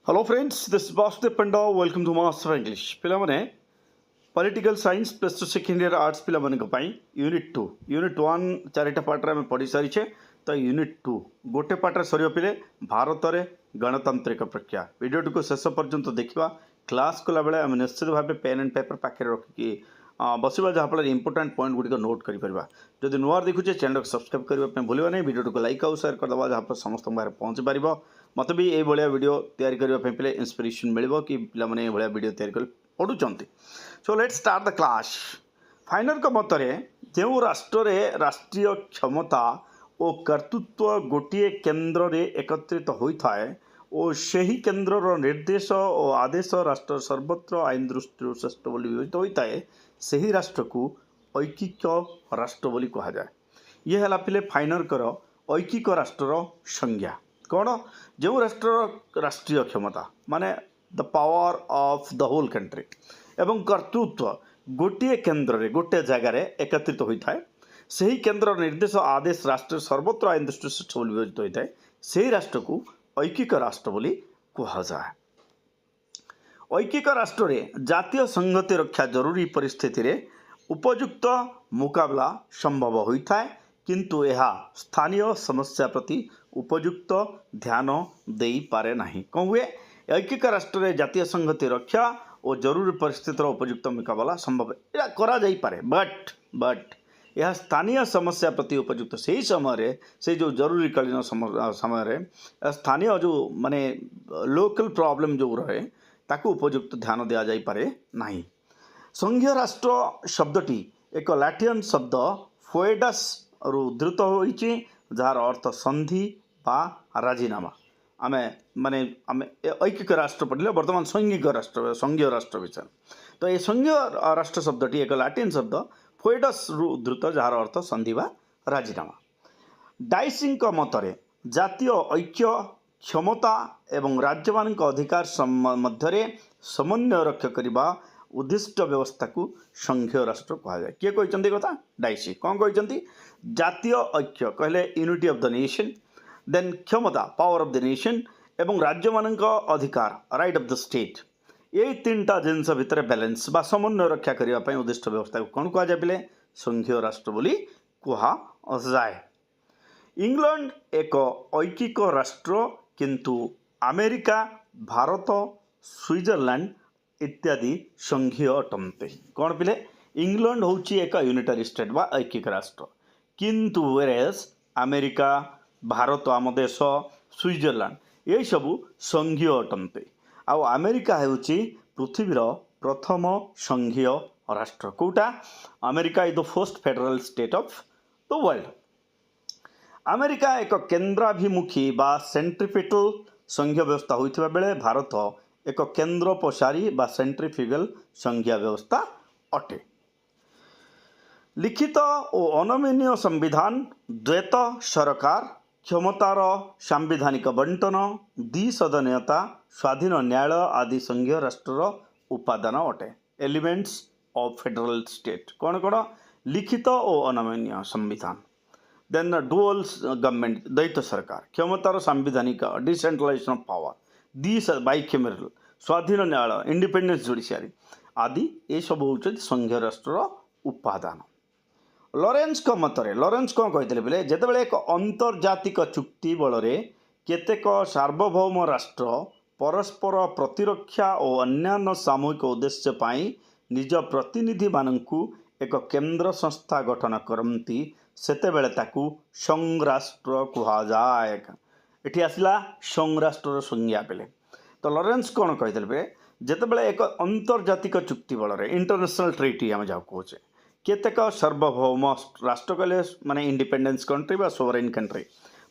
Hello friends this Vasudev Panda welcome to master English पिलामने political science plus two second year arts पिलामनक unit 2 unit 1 चारिटा part आम पढ़ी सारीचे तो यूनिट 2 गोटे पार्ट सर पिले भारत में गणतांत्रिक प्रक्रिया वीडियो को शेष पर्यंत देखा क्लास कला बेले आम निश्चित भाव पेन एंड पेपर पाखे रखिकी बसवा जहाँफल इंपोर्टाट पॉइंट गुड़िक नोट करें जब नुआ देखुचे चैनल को सब्सक्राइब करने भूल नहीं वीडियो को लाइक आउ शेयर करदे जहाँ समस्त बाहर पहुँची पार मत भी ये भाया वीडियो तैयारी करने पे इंस्पिरेशन मिल कि पाने ये भाया तैयारी कर पढ़ुंट so let start the class final का मत जो राष्ट्र राष्ट्रीय क्षमता और कर्तृत्व गोटे केन्द्र में एकत्रित होता है और सही केन्द्र निर्देश और आदेश राष्ट्र सर्वत्र आईन दृष्टि श्रेष्ठ बोली विवेचित होता है सही राष्ट्र को ऐकिक राष्ट्र बोली कहा जाए। यह है पिले फाइनल कर ऐकिक राष्ट्र संज्ञा कौन जो राष्ट्र राष्ट्रीय क्षमता माने the power of the whole country एवं कर्तृत्व गोटे केन्द्र में गोटे जगार एकत्रित होता है सही केन्द्र निर्देश आदेश राष्ट्र सर्वत्र आईन दृष्टि श्रेष्ठ बोली विवेचित होता है सही राष्ट्र को ऐकिक राष्ट्र बोली कहा जाए। ऐकिक राष्ट्र में जातीय संहति रक्षा जरूरी परिस्थिति रे उपयुक्त मुकाबला संभव होता है किंतु यह स्थानीय समस्या प्रति उपयुक्त ध्यान दे पारे नहीं कौन हुए ऐकिक राष्ट्र में जातीय संहति रक्षा और जरूरी परिस्थितिर उपयुक्त मुकाबला संभव करा जाई पारे बट यह स्थानीय समस्या प्रति उपयुक्त से समय से जो जरूरीकालीन समय स्थानीय जो माने लोकल प्रॉब्लम जो रहे ताकू उपयुक्त ध्यान दिया जाई पारे नहीं। संघीय राष्ट्र शब्दटी एक लैटिन शब्द फोएडस रु उद्धृत होइछि जार अर्थ संधि बा राजीनामा आमे माने आमे ऐकिक राष्ट्र पढ़ले वर्तमान संघीय राष्ट्र विषय तो ये संघीय राष्ट्र शब्दटी एक लैटिन शब्द फोएडस रु उद्धृत जार अर्थ संधि बा राजीनामा। डाइसिंग मतरे जातीय ऐक्य क्षमता एवं राज्य मान अधिकार मध्य समन्वय रक्षा करने उद्दिष्ट व्यवस्था को संघीय राष्ट्र कहा जाए। किए कहते कथा डाइसी कौन कहते जातीय ऐक्य कहले unity of the nation then क्षमता पावर ऑफ द नेशन एवं राज्य मान अधिकार राइट ऑफ द स्टेट यही तीनटा जिनस भितर बैलेंस बा समन्वय रक्षा करने उद्दिष्ट व्यवस्था को कौन कहा जाए पिले संघीय राष्ट्र बोली कहा जाए। इंग्लैंड एक ऐकिक राष्ट्र किंतु अमेरिका भारत स्विट्जरलैंड इत्यादि संघीय अटंते कौन पिले इंग्लैंड होची एक यूनिटरी स्टेट बा ऐकिक राष्ट्र किंतु वेरेस अमेरिका भारत आम देश स्विट्जरलैंड ये सबू संघीय अटंते आउ अमेरिका होची पृथ्वीर प्रथम संघीय राष्ट्र कोटा America is the first federal state of the world. America एक केन्द्राभिमुखी बा सेंट्रिपिटल संघीय व्यवस्था होइथिबा बेले भारत एक केन्द्र प्रसारी बा सेंट्रिफ्यूगल संघीय व्यवस्था अटे। लिखित और अनमनीय संविधान द्वैत सरकार क्षमतार सांविधानिक बंटन द्विसदनीयता स्वाधीन न्यायालय आदि संघीय राष्ट्र उपादान अटे एलिमेंट्स ऑफ फेडरल स्टेट कौन कौन लिखित और अनमनीय संविधान देन डुअल गवर्नमेंट द्वैत सरकार क्षमतार सांविधानिक डिसेंट्रलाइजेशन ऑफ पावर दिस बाइकेमेरल स्वाधीन न्यायालय इंडिपेंडेंस जुडिशियरी आदि ये सब हूँ संघीय राष्ट्र उपादान। लॉरेंस को मतरे लॉरेंस कौन कहते बोले जितेबाला एक अंतर्जातिक चुक्ति बल केतेक सार्वभौम राष्ट्र परस्पर प्रतिरक्षा और अन्यान्य सामूहिक उद्देश्य पाई निज प्रतिनिधि मानू एक केन्द्र संस्था गठन करती सेतेबेले ताकू संघराष्ट्र कहा जाए। एठी आसला संघराष्ट्र संज्ञा पेले तो लॉरेंस कौन कहते बोले जितेबाला एक अंतर्जातिक चुक्ति बल इंटरनेशनल ट्रीटी आम जहाँ कहे केतेक सार्वभौम राष्ट्र कहले माने इंडिपेंडेंस कंट्री बा सोवरेन कंट्री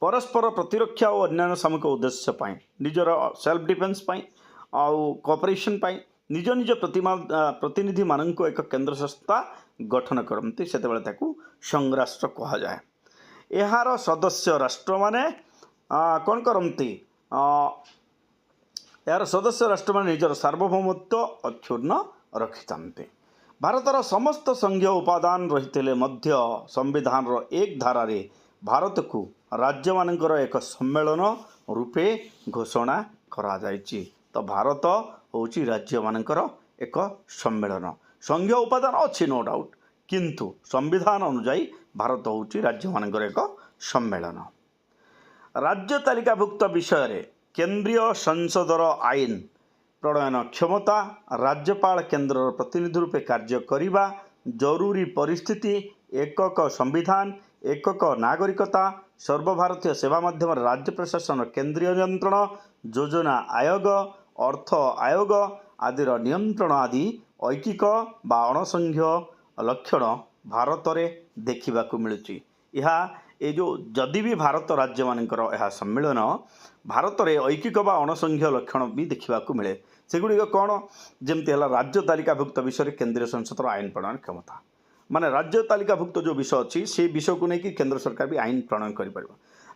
परस्पर प्रतिरक्षा और अन्य सामूहिक उद्देश्य पाई निजर सेल्फ डिफेन्स पाई आउ कोऑपरेशन पाई निज निज प्रतिनिधि मानक एक केन्द्र संस्था गठन करती से संघराष्ट्र कहा जाए। यार सदस्य राष्ट्र माने कौन करती यार सदस्य राष्ट्र माने निजर सार्वभौमत्व अक्षुण्ण रखिता। भारतर समस्त संघीय उपादान रही मध्य संविधान एक धारा रे भारत को राज्य मानकर एक सम्मेलन रूपे घोषणा करा जायछि तो भारत होची राज्य मानकर एक सम्मेलन। संघीय उपादान अच्छी नो डाउट, किंतु संविधान अनुजाई भारत होची राज्य मानकर एक सम्मेलन। राज्य तालिकाभुक्त विषय रे केंद्रीय संसदर आईन प्रणयन क्षमता, राज्यपाल केंद्र प्रतिनिधि रूपे कार्य करिबा, जरूरी परिस्थिति, एकक संविधान, एकक नागरिकता, सर्वभारतीय सेवा माध्यम राज्य प्रशासन केंद्रीय नियंत्रण, योजना आयोग, अर्थ आयोग आदिर नियंत्रण आदि ऐकिक बा अणसंघीय लक्षण भारत में देखा मिलुची। ये जो जदि भी भारत राज्य मानकर यह सम्मेलन भारत में ऐकिक बा अणसंघीय लक्षण भी देखा मिले। सेगुड़िक कौन जमती है राज्य तालिकाभुक्त विषय केंद्रीय संसद आईन प्रणयन क्षमता, माने राज्य तालिकाभुक्त जो विषय अच्छी से विषय को लेकिन केंद्र सरकार भी आईन प्रणयन कर।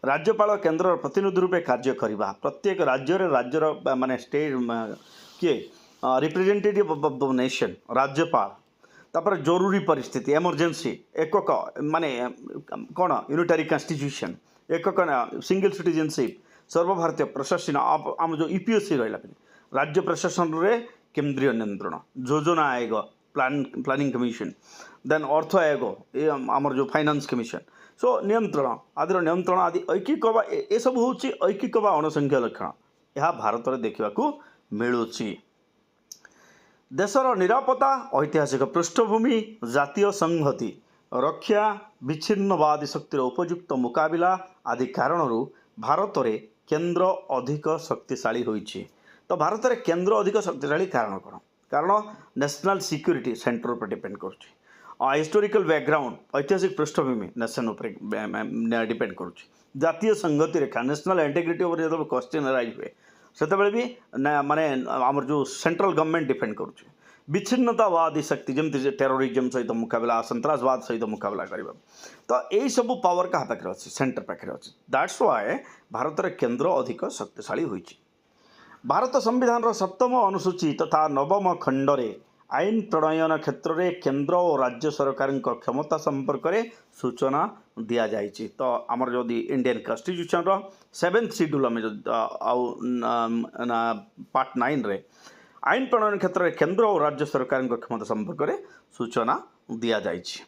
राज्यपाल केंद्र प्रतिनिधि रूपे कार्य करवा, प्रत्येक राज्यर माने स्टेट किए रिप्रेजेंटेटिव ऑफ द नेशन राज्यपाल, तापर जरूरी परिस्थिति इमरजेंसी, एकक माने कौन यूनिटरी कॉन्स्टिट्यूशन, एकक सिंगल सिटीजनशिप, सर्वभारतीय प्रशासन आम जो यूपीएससी रहा राज्य प्रशासन रे केंद्रीय नियंत्रण, योजना आयोग प्लानिंग कमिशन, देन अर्थ आयोग आमर जो फाइनेंस कमिशन, सो नियंत्रण आदि नियंत्रण आदि ऐकिक ए सब हूँ ऐकिक बा अणसंघीय लक्षण यह भारत में देखा मिलूची। देशर निरापत्ता, ऐतिहासिक पृष्ठभूमि, जातीय संहति रक्षा, विच्छिन्नवादी शक्तिर उपयुक्त मुकाबिला आदि कारणरू भारत में केंद्र अधिक शक्तिशाली होइछि। तो भारत में केंद्र अधिक शक्तिशाली कारण कौन? कारण नेशनल सिक्योरिटी सेंटर पर डिपेंड करुच्ची, हिस्टोरिकल बैकग्राउंड ऐतिहासिक पृष्ठभूमि नेशन उपर डिपेंड करुच्ची, जातीय संगति रेखा नेशनल इंटेग्रिटी उपर जो क्वेश्चन राइज हुए सेतबेले भी माने आमर जो सेंट्रल गवर्नमेंट डिपेंड करुच्ची, विच्छिन्नतावादी शक्ति जमती टेरोरिज्म सहित मुकाबला, सन्त्रासवाद सहित मुकाबला करबा, तो यही सब पावर क्या पाखे अच्छी सेंटर पाखे अच्छी। दैट्स व्हाई भारत में केंद्र अधिक शक्तिशाली होइछि। भारत संविधान सप्तम अनुसूची तथा नवम खंडरे आईन प्रणयन क्षेत्र में केंद्र और राज्य सरकार क्षमता संपर्क में सूचना दि जाइए। तो आमर जो इंडियन कॉन्स्टिट्यूशन रो 7th शेड्यूल में पार्ट 9 रे आईन प्रणयन क्षेत्र में केंद्र और राज्य सरकार क्षमता संपर्क में सूचना दि जाइए।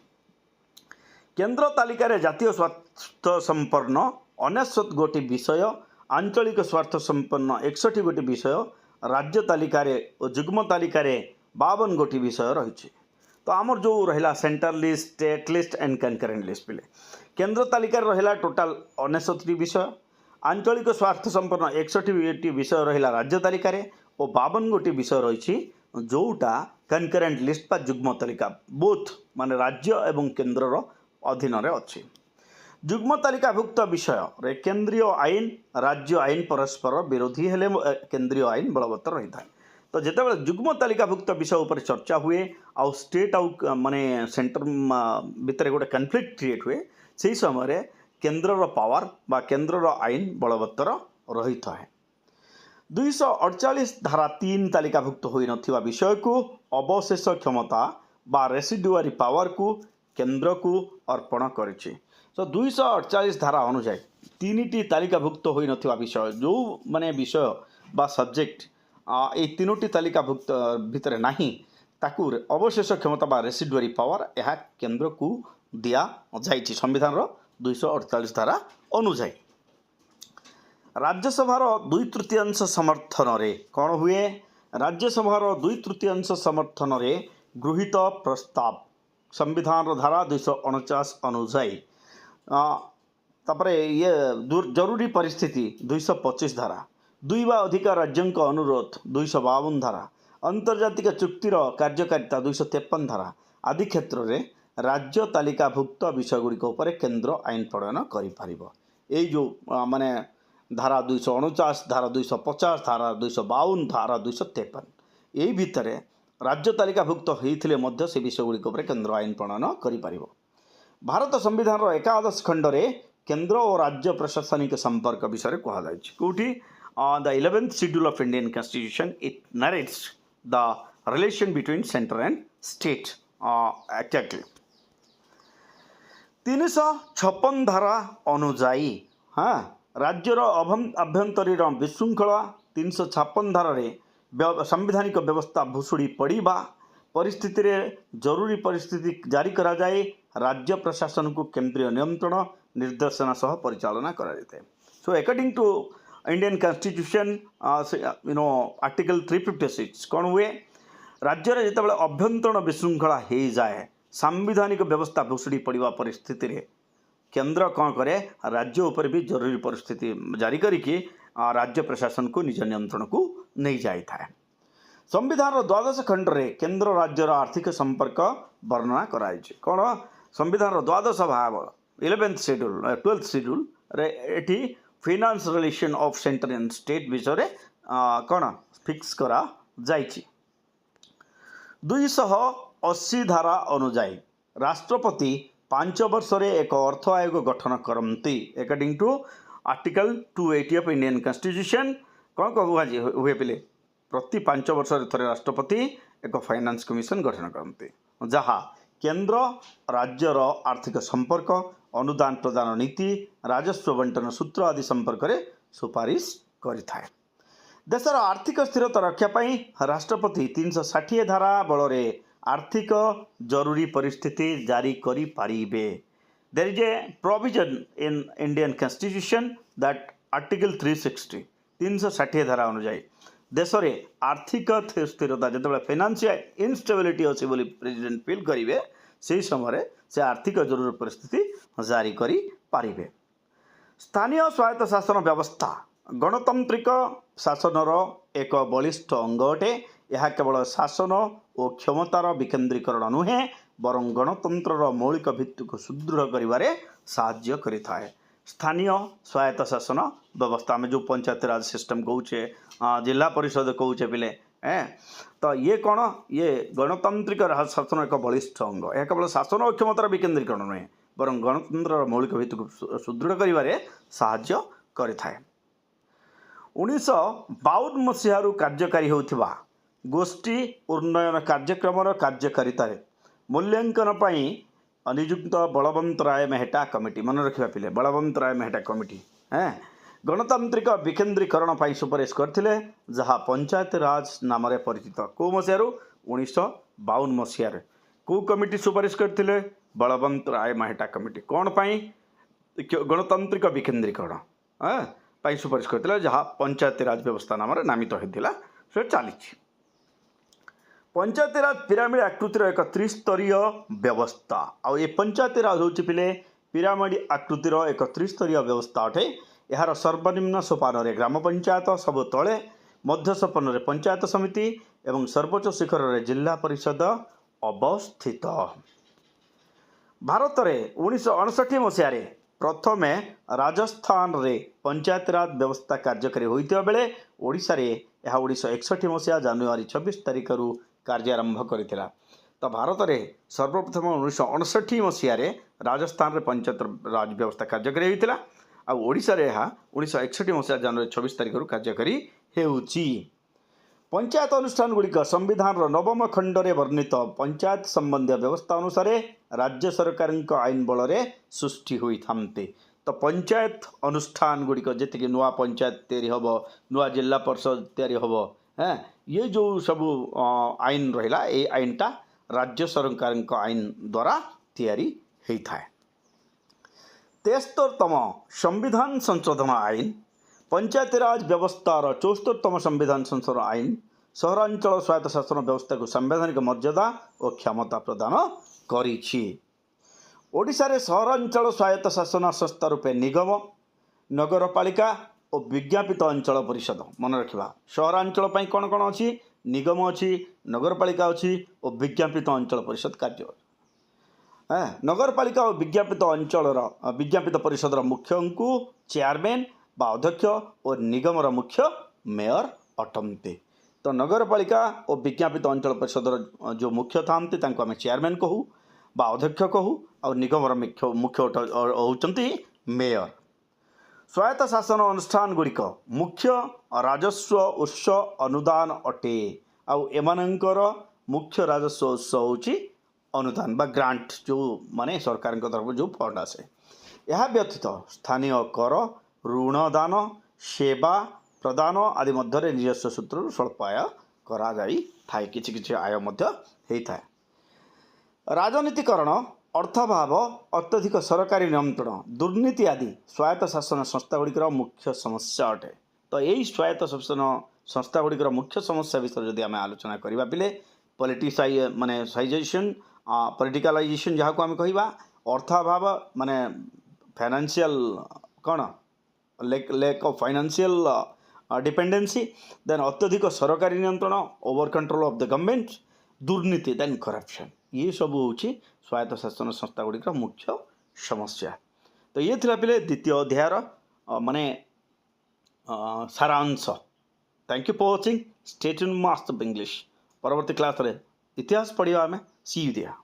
केंद्र तालिका जातीय स्वार्थ संपन्न 69 गोटी विषय, आंचलिक स्वार्थ संपन्न 61 गोटी विषय, राज्य तालिका जुग्म तालिका 52 गोटी विषय रही। तो आमर जो रहा central list, state list and concurrent list पिले केंद्र तालिका रहा टोटाल 69 विषय, आंचलिक स्वार्थ संपन्न 61 विषय रहा राज्य तालिका और 52 गोटी विषय रही जोटा कनकरेंट लिस्ट बा जुग्म तालिका बोथ माने राज्य एवं केंद्रर अधीन अच्छी। जुग्म तालिकाभुक्त विषय रे केंद्रीय आईन राज्य आईन परस्पर विरोधी हेले केंद्रीय आईन बलवत्तर रही था। तो जिते जुग्म तालिकाभुक्त विषय उपर चर्चा हुए आउ स्टेट आउ माने सेंटर भितर गोटे कन्फ्लिक्ट क्रिएट हुए से समय केंद्रर पावर बा केंद्रर आईन बलवत्तर रही था। 248 धारा 3 तालिकाभुक्त होई नथिबा विषय को अवशेष क्षमता बा रेसिडुआरी पावर को केंद्र को अर्पण करिछि। तो 248 धारा अनुसार 3टी तालिकाभुक्त होई नथिबा विषय जो माने विषय बा सब्जेक्ट ए 3टी तालिकाभुक्त भितर नाही ताकू अवशेष क्षमता बा रेसिडुआरी पावर यह केंद्र को दिया जाइछि संविधान रो 248 धारा अनुसार। राज्यसभार 2/3 समर्थन रे कौन हुए? राज्यसभार 2/3 समर्थन रे गृहीत प्रस्ताव संविधान धारा 249 अनुसार, तापरे ये जरूरी परिस्थिति 225 धारा, 2 वा अधिक राज्यों का अनुरोध 252 धारा, अंतर्जातिक चुक्तिर कार्यकारिता 253 धारा आदि क्षेत्र में राज्य तालिकाभुक्त विषय गुड़िक उपर केंद्र आईन प्रणयन करिपारिबो। ए जो माने धारा 249 धारा 250 धारा 252 धारा 253 यही भितर राज्य तालिकाभुक्त होइथिले मध्य से विषय गुड़िक उपर केंद्र आईन प्रणयन करिपारिबो। भारत संविधान 11 खंड रे केंद्र और राज्य प्रशासनिक संपर्क विषय कहा जाइछि। कोठी the 11th schedule of Indian constitution it narrates the relation between centre and state exactly. 356 धारा अनुजाई हाँ राज्यर अभ्यंतरीण विशृंखला 356 धारा संवैधानिक व्यवस्था भुशुड़ी पड़ा परिस्थिति रे जरूरी परिस्थिति जारी करा जाए राज्य प्रशासन को केंद्रीय नियंत्रण निर्देशना सह परिचालना करा जाए। So according to Indian constitution article 356 कौन हुए राज्य रे जिते अभ्यंतरण विशृंखला हो जाए सांविधानिक व्यवस्था भुशुड़ी पड़ा परिस्थिति रे केंद्र कौन करे राज्य उपर भी जरूरी परिस्थिति जारी करिकी राज्य प्रशासन को निज नियंत्रण को नहीं जाई था। संविधान 12 खंड रे केंद्र राज्यर आर्थिक संपर्क वर्णना कराई कौन संविधान 12 भाग 11th शेड्यूल 12th शेड्यूल रे एठी finance relation of centre and state विषय कौन फिक्स करा जाइछि। 280 धारा अनुଯାयी राष्ट्रपति 5 वर्ष रे एक अर्थ आयोग गठन करती according to article 280 of Indian constitution कौन कह हुए पिले प्रति 5 वर्ष थे राष्ट्रपति एक फाइनेंस कमिशन गठन करते जहाँ केंद्र राज्यर आर्थिक संपर्क अनुदान प्रदान नीति राजस्व बंटन सूत्र आदि संपर्क में सुपारिश करिथाए। देशर आर्थिक स्थिरता रक्षापी राष्ट्रपति 360 धारा बल आर्थिक जरूरी परिस्थिति जारी करि पारिबे। There is a provision in Indian constitution that article 360 धारा अनुଯାयी देश में आर्थिक स्थिरता जो फाइनेंशियल इनस्टेबिलिटी अच्छी बोली प्रेसिडेंट फील करेंगे से समय से आर्थिक जरूरी परिस्थिति जारी करि पारिबे। स्थानीय स्वायत्त शासन व्यवस्था गणतांत्रिक शासनर एक बलिष्ठ अंग अटे। यह केवल शासन और क्षमतार विकेन्द्रीकरण नुहे बरं गणतंत्र मौलिक भित्ति को सुदृढ़ करिबारे साहाय्य करिथाए। स्थानीय स्वायत्त शासन व्यवस्था में जो पंचायत राज सिस्टम कहूचे जिला परिषद कहूचे पिले तो ये कौन ये गणतांत्रिक शासन एक बलिष्ठ अंग। यह केवल शासन और क्षमतार विकेन्द्रीकरण नुहे बरं गणतंत्र मौलिक भित्ति को सुदृढ़ करिबारे साहाय्य करिथाए। 1952 मसीहारू कार्यकारी होथिबा गोष्ठी उन्नयन कार्यक्रम कार्यकारिता मूल्यांकन पाई नियुक्त बलवंत राय मेहटा कमिटी मन रखा पिले बलवंत राय मेहटा कमिटी गणतांत्रिक विकेन्द्रीकरण पाई सुपारिश करथिले जहाँ पंचायत राज नाम परिचित को मसीहारू 1952 मसीह को कमिटी सुपारिश करथिले बलवंत राय मेहटा कमिटी कौन पाई गणतांत्रिक विकेन्द्रीकरण पाई सुपारिश करथिले जहाँ पंचायत राज व्यवस्था नाम नामित होइथिला से चली। पंचायत राज पिरामिड आकृतिर एक त्रिस्तरीय व्यवस्था आ पंचायत राज हूँ पिले पिरामिड आकृतिर एक त्रिस्तरीय व्यवस्था अटे। यार सर्वनिम्न सोपान रे ग्राम पंचायत सब तले मध्य सोपान रे पंचायत समिति एवं सर्वोच्च शिखर रे जिला परिषद अवस्थित। भारत में 1959 मसीह प्रथमे राजस्थान रे पंचायत राज व्यवस्था कार्यकारी होइतिबा बेले ओडिशा रे यह 1961 मसीहा जानुआरी 26 तारिख रु कार्यारंभ करिथिला। तो भारत में सर्वप्रथम 1959 मसीह राजस्थान रे पंचायत राज व्यवस्था कार्यकारी होइतिला आ ओडिशा रे यह 1961 मसीहा जानुआरी 26 तारिख रु कार्यकारी हेउची। पंचायत अनुष्ठान गुड़िक संविधान नवम खंड रे वर्णित पंचायत संबंधी व्यवस्था अनुसार राज्य सरकार आईन बल सृष्टि होई थांते। तो पंचायत अनुष्ठान गुड़िक जी नुआ पंचायत तैयारी हम नुआ जिला परिषद तैयारी हम ये जो सब आईन रहा ये आईनटा राज्य सरकार आईन द्वारा तैयारी होता है। 73तम संविधान संशोधन आईन पंचायत राज व्यवस्थार 74तम संविधान संशोधन आईन सहरांचल स्वायत्त शासन व्यवस्था को संवैधानिक मर्यादा और क्षमता प्रदान करिछि। ओडिशा रे सहरांचल स्वायत्त शासन संस्था रूपे निगम नगरपालिका और विज्ञापित अंचल परिषद मन रखा। सहरांचल पाई कौन कौन अच्छी निगम अच्छी नगरपालिका अच्छी और विज्ञापित अंचल परिषद कार्य नगरपालिका और विज्ञापित अंचल विज्ञापित परिषदर मुख्य को चेयरमैन बा अध्यक्ष और निगमर मुख्य मेयर अटंते। तो नगरपालिका और विज्ञापित अंचल परिषदर जो मुख्य था आम चेयरमैन कहू बा अध्यक्ष कहू और निगमर मुख्य होती मेयर। स्वायत्त शासन अनुष्ठान गुड़िक मुख्य राजस्व उत्स अनुदान अटे आमर मुख्य राजस्व उत्स होची अनुदान बा ग्रांट जो माने सरकार तरफ जो फंड आसे। यह व्यतीत स्थानीय कर ऋणदान सेवा प्रदान आदि मध्य निजस्व सूत्र स्वल्प आय करा जाई थाए किछि किछि आय मध्य हेई थाए। राजनीतिकरण अर्थभाव अत्यधिक सरकारी नियंत्रण दुर्नीति आदि स्वायत्त शासन संस्थागुड़िकर मुख्य समस्या अटे। तो यही स्वायत्त शासन संस्थागुड़िकर मुख्य समस्या विषय जदि आम आलोचना करवा पिले पॉलिटिसाइ माने साइजेशन पॉलिटिकलाइजेशन जहाँ को आम कहवा अर्थाभाव माने फाइनेंशियल कौन lack of financial dependency then अत्यधिक सरकारी नियंत्रण over control of the government दुर्नीति देन करप्शन ये सब हूँ स्वायत्त शासन संस्था गुड़िक मुख्य समस्या। तो ये थिला पिले द्वितीय अध्यायर माने सारांश। Thank you for watching stay tuned master English परवर्ती क्लास रे इतिहास पढ़िया आमे सी यू दिया।